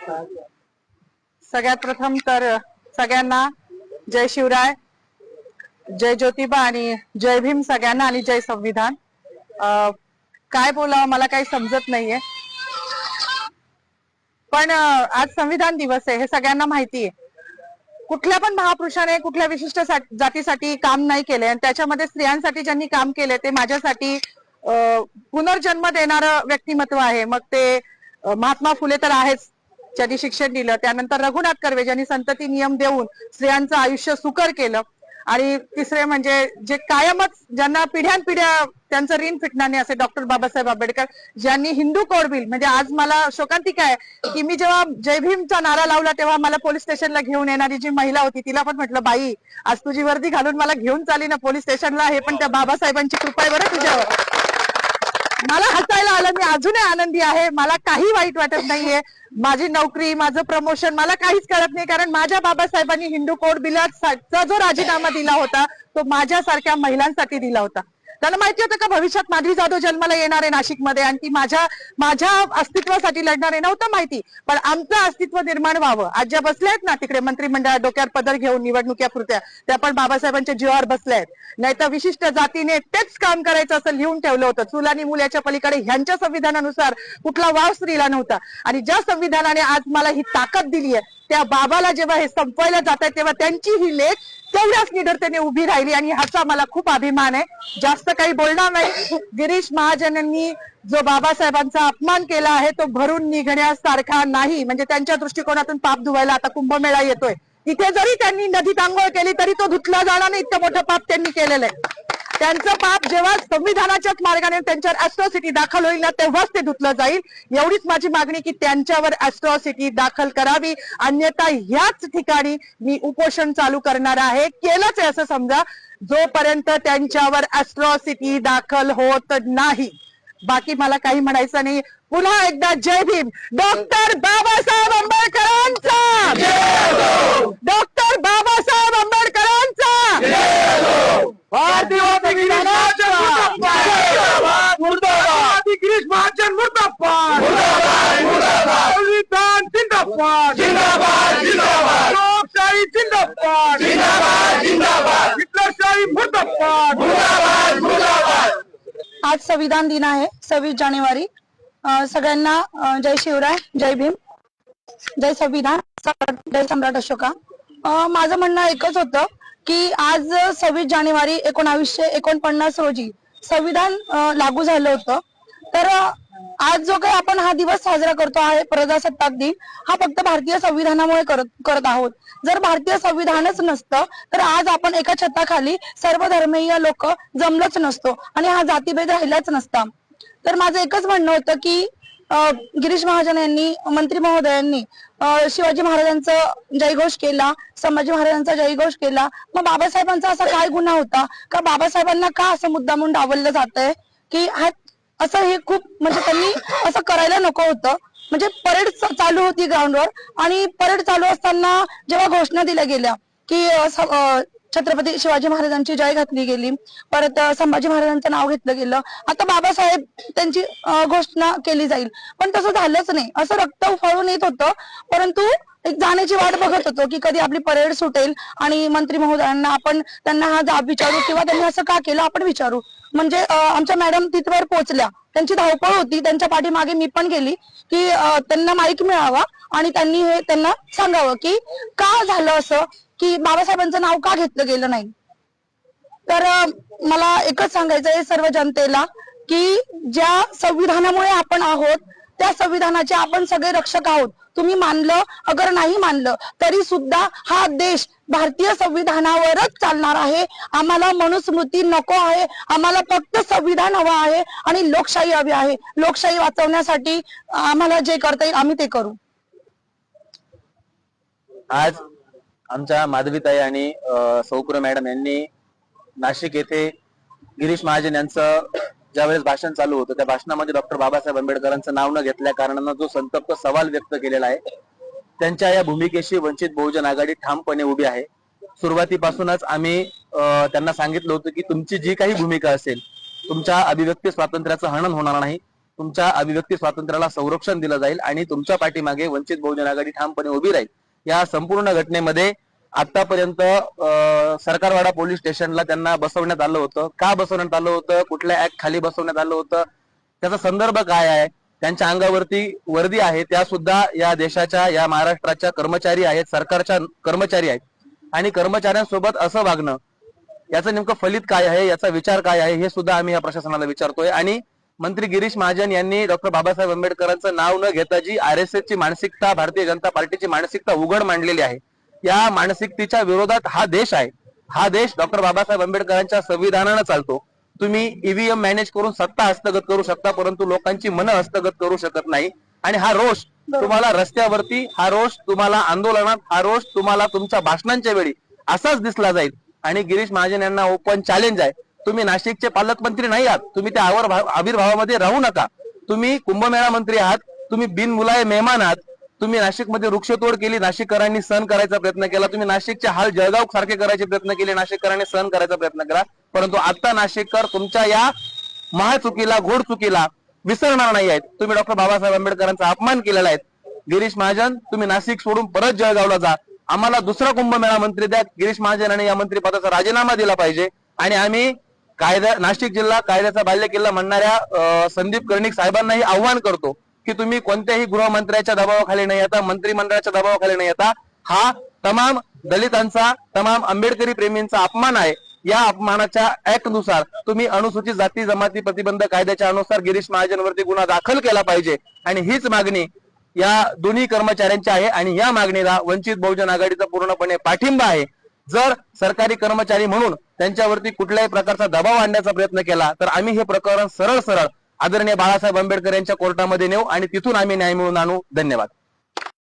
सगळ्यात प्रथम तर सगळ्यांना जय शिवराय, जय ज्योतिबा आणि जय भीम सगळ्यांना आणि जय संविधान. काय बोलावं मला काही समजत नाहीये, पण आज संविधान दिवस आहे हे सगळ्यांना माहिती आहे. कुठल्या पण महापुरुषाने कुठल्या विशिष्ट जातीसाठी काम नाही केले आणि त्याच्यामध्ये स्त्रियांसाठी ज्यांनी काम केले ते माझ्यासाठी पुनर्जन्म देणारं व्यक्तिमत्व आहे. मग ते महात्मा फुले तर आहेच, ज्यांनी शिक्षण दिलं. त्यानंतर रघुनाथ कर्वे ज्यांनी संतती नियम देऊन स्त्रियांचं आयुष्य सुकर केलं. आणि तिसरे म्हणजे जे कायमच ज्यांना पिढ्यानपिढ्या त्यांचं ऋण फिटणार नाही असे डॉक्टर बाबासाहेब आंबेडकर, ज्यांनी हिंदू कोड बिल, म्हणजे आज मला शोकांतिका आहे की मी जेव्हा जय भीमचा नारा लावला तेव्हा मला पोलीस स्टेशनला घेऊन येणारी जी महिला होती तिला पण म्हटलं, बाई आज तुझी वर्दी घालून मला घेऊन चाली ना पोलीस स्टेशनला, हे पण त्या बाबासाहेबांची कृपा आहे बरं तुझ्यावर. मला हसायला आलं, मी अजूनही आनंदी आहे, मला काही वाईट वाटत नाहीये. माझी नोकरी, माझं प्रमोशन मला काहीच कळत नाही, कारण माझ्या बाबासाहेबांनी हिंदू कोड बिलाचा जो राजीनामा दिला होता तो माझ्यासारख्या महिलांसाठी दिला होता. त्यांना माहिती होतं का भविष्यात माधवी जाधव जन्माला येणार आहे नाशिकमध्ये आणि ती माझ्या अस्तित्वासाठी लढणार आहे, नव्हतं माहिती. पण आमचं अस्तित्व निर्माण व्हावं, आज ज्या बसल्या आहेत ना तिकडे मंत्रिमंडळात डोक्यावर पदर घेऊन निवडणुक्या पुरत्या, त्या पण बाबासाहेबांच्या जीवावर बसल्या आहेत. नाही तर विशिष्ट जातीने तेच काम करायचं असं लिहून ठेवलं होतं. चूल आणि मूल याच्या पलीकडे ह्यांच्या संविधानानुसार कुठला वाव स्त्रीला नव्हता. आणि ज्या संविधानाने आज मला ही ताकद दिली आहे त्या बाबाला जेव्हा हे संपवायला जात आहे तेव्हा त्यांची ही लेख तेवढ्याच निडरतेने उभी राहिली आणि ह्याचा मला खूप अभिमान आहे. जास्त काही बोलणार नाही. गिरीश महाजनांनी जो बाबासाहेबांचा अपमान केला आहे तो भरून निघण्यासारखा नाही. म्हणजे त्यांच्या दृष्टिकोनातून पाप धुवायला आता कुंभमेळा येतोय, तिथे जरी त्यांनी नदीत आंघोळ केली तरी तो धुतला जाणार नाही, इतकं मोठं पाप त्यांनी केलेलं आहे. त्यांचं पाप जेव्हा संविधानाच्याच मार्गाने त्यांच्यावर ॲट्रॉसिटी दाखल होईल ना तेव्हाच ते धुतलं जाईल. एवढीच माझी मागणी की त्यांच्यावर ॲट्रॉसिटी दाखल करावी, अन्यथा ह्याच ठिकाणी मी उपोषण चालू करणार आहे. केलंच आहे असं समजा, जोपर्यंत त्यांच्यावर ॲट्रॉसिटी दाखल होत नाही. बाकी मला काही म्हणायचं नाही. पुन्हा एकदा जय भीम. डॉक्टर बाबासाहेब आंबेडकरांचा, डॉक्टर बाबासाहेब आंबेडकरांचा, भारतीय गिरीश महाजन मुर्दाबाद, संविधान जिंदाबाद, लोकशाही जिंदाबाद, हिटलरशाही मुर्दाबाद. आज संविधान दिन आहे, 26 जानेवारी. सगळ्यांना जय शिवराय, जय भीम, जय संविधान, जय सम्राट अशोका. माझं म्हणणं एकच होतं की आज 26 जानेवारी 1949 रोजी संविधान लागू झालं होतं. तर आज जो काही आपण हा दिवस साजरा करतो आहे प्रजासत्ताक दिन, हा फक्त भारतीय संविधानामुळे करत आहोत. जर भारतीय संविधानच नसतं तर आज आपण एका छताखाली सर्व धर्मीय लोक जमलंच नसतो आणि हा जातीभेद राहिलाच नसता. तर माझं एकच म्हणणं होतं की गिरीश महाजन यांनी, मंत्री महोदयांनी शिवाजी महाराजांचा जयघोष केला, संभाजी महाराजांचा जयघोष केला. मग बाबासाहेबांचा असा काय गुन्हा होता का बाबासाहेबांना का असं मुद्दामून डावललं जात आहे की असं हे खूप, म्हणजे त्यांनी असं करायला नको होतं. म्हणजे परेड चालू होती ग्राउंडवर आणि परेड चालू असताना जेव्हा घोषणा दिल्या गेल्या की छत्रपती शिवाजी महाराजांची जय घातली गेली, परत संभाजी महाराजांचं नाव घेतलं गेलं, आता बाबासाहेब त्यांची घोषणा केली जाईल, पण तसं झालंच नाही. असं रक्त उफाळून येत होतं, परंतु एक जाण्याची वाट बघत होतो की कधी आपली परेड सुटेल आणि मंत्री महोदयांना आपण त्यांना हा जाब विचारू किंवा त्यांनी असं का केलं आपण विचारू. म्हणजे आमच्या मॅडम तिथवर पोहोचल्या, त्यांची धावपळ होती, त्यांच्या पाठीमागे मी पण गेली की त्यांना माईक मिळावा आणि त्यांनी हे त्यांना सांगावं की का झालं असं, की बाबासाहेबांचं नाव का घेतलं गेलं नाही. तर मला एकच सांगायचं आहे सर्व जनतेला की ज्या संविधानामुळे आपण आहोत त्या संविधानाचे आपण सगळे रक्षक आहोत. तुम्ही मानलं अगर नाही मानलं तरी सुद्धा हा देश भारतीय संविधानावरच चालणार आहे. आम्हाला मनुस्मृती नको आहे, आम्हाला फक्त संविधान हवं आहे आणि लोकशाही हवी आहे. लोकशाही वाचवण्यासाठी आम्हाला जे करता येईल आम्ही ते करू. आज आमच्या माधवीताई आणि सौकुरे मॅडम यांनी नाशिक येथे गिरीश महाजन यांचं ज्यावेळेस भाषण चालू होतं त्या भाषणामध्ये डॉक्टर बाबासाहेब आंबेडकरांचं नाव न घेतल्या कारणानं जो संतप्त सवाल व्यक्त केलेला आहे, त्यांच्या या भूमिकेशी वंचित बहुजन आघाडी ठामपणे उभी आहे. सुरुवातीपासूनच आम्ही त्यांना सांगितलं होतं की तुमची जी काही भूमिका असेल, तुमच्या अभिव्यक्ती स्वातंत्र्याचं हनन होणार नाही, तुमच्या अभिव्यक्ती स्वातंत्र्याला संरक्षण दिलं जाईल आणि तुमच्या पाठीमागे वंचित बहुजन आघाडी ठामपणे उभी राहील. या संपूर्ण घटनेमध्ये आतापर्यंत सरकारवाडा पोलीस स्टेशनला त्यांना बसवण्यात आलं होतं. का बसवण्यात आलं होतं, कुठल्या ऍक्ट खाली बसवण्यात आलं होतं, त्याचा संदर्भ काय आहे, त्यांच्या अंगावरती वर्दी आहे, त्या सुद्धा या देशाच्या, या महाराष्ट्राच्या कर्मचारी आहेत, सरकारच्या कर्मचारी आहेत. आणि कर्मचाऱ्यांसोबत असं वागणं, याचं नेमकं फलित काय आहे, याचा विचार काय आहे, हे सुद्धा आम्ही या प्रशासनाला विचारतोय. आणि मंत्री गिरीश महाजन यांनी डॉक्टर बाबासाहेब आंबेडकरांचं नाव न घेता जी RSS ची मानसिकता, भारतीय जनता पार्टीची मानसिकता उघड मांडलेली आहे, या मानसिकतेच्या विरोधात हा देश आहे. हा देश डॉक्टर बाबासाहेब आंबेडकरांच्या संविधानानं चालतो. तुम्ही EVM मॅनेज करून सत्ता हस्तगत करू शकता, परंतु लोकांची मनं हस्तगत करू शकत नाही. आणि हा रोष तुम्हाला रस्त्यावरती, हा रोष तुम्हाला आंदोलनात, हा रोष तुम्हाला तुमच्या भाषणांच्या वेळी असाच दिसला जाईल. आणि गिरीश महाजन यांना ओपन चॅलेंज आहे, तुम्ही नाशिकचे पालकमंत्री नाही आहात, तुम्ही त्या आविर्भावामध्ये राहू नका. तुम्ही कुंभमेळा मंत्री आहात, तुम्ही बिनमुलाये मेहमान आहात. तुम्ही नाशिकमध्ये वृक्षतोड केली, नाशिककरांनी सहन करायचा प्रयत्न केला. तुम्ही नाशिकचे हाल जळगाव सारखे करायचे प्रयत्न केले, नाशिककरांनी सहन करायचा प्रयत्न केला. परंतु आता नाशिककर तुमच्या या महाचुकीला, घोड चुकीला विसरणार नाही आहेत. तुम्ही डॉक्टर बाबासाहेब आंबेडकरांचा अपमान केलेला आहे. गिरीश महाजन, तुम्ही नाशिक सोडून परत जळगावला जा. आम्हाला दुसरा कुंभमेळा मंत्री द्या. गिरीश महाजन यांनी या मंत्रिपदाचा राजीनामा दिला पाहिजे. आणि आम्ही नाशिक जिल्हा कायद्याचा बाल्यकिल्ला म्हणणाऱ्या संदीप कर्णिक साहेबांनाही आव्हान करतो की तुम्ही कोणत्याही गृहमंत्र्याच्या दबावाखाली नाही येता, मंत्रिमंडळाच्या दबावाखाली नाही येता. हा तमाम दलितांचा, तमाम आंबेडकरी प्रेमींचा अपमान आहे. या अपमानाच्या ऍक्ट नुसार तुम्ही अनुसूचित जाती जमाती प्रतिबंध कायद्याच्या अनुसार गिरीश महाजनवरती गुन्हा दाखल केला पाहिजे. आणि हीच मागणी या दोन्ही कर्मचाऱ्यांची आहे. आणि या मागणीला वंचित बहुजन आघाडीचा पूर्णपणे पाठिंबा आहे. जर सरकारी कर्मचारी म्हणून त्यांच्यावरती कुठल्याही प्रकारचा दबाव आणण्याचा प्रयत्न केला तर आम्ही हे प्रकरण सरळ सरळ आदरणीय बाळासाहेब आंबेडकर यांच्या कोर्टामध्ये नेऊ आणि तिथून आम्ही न्याय मिळवून आणू. धन्यवाद.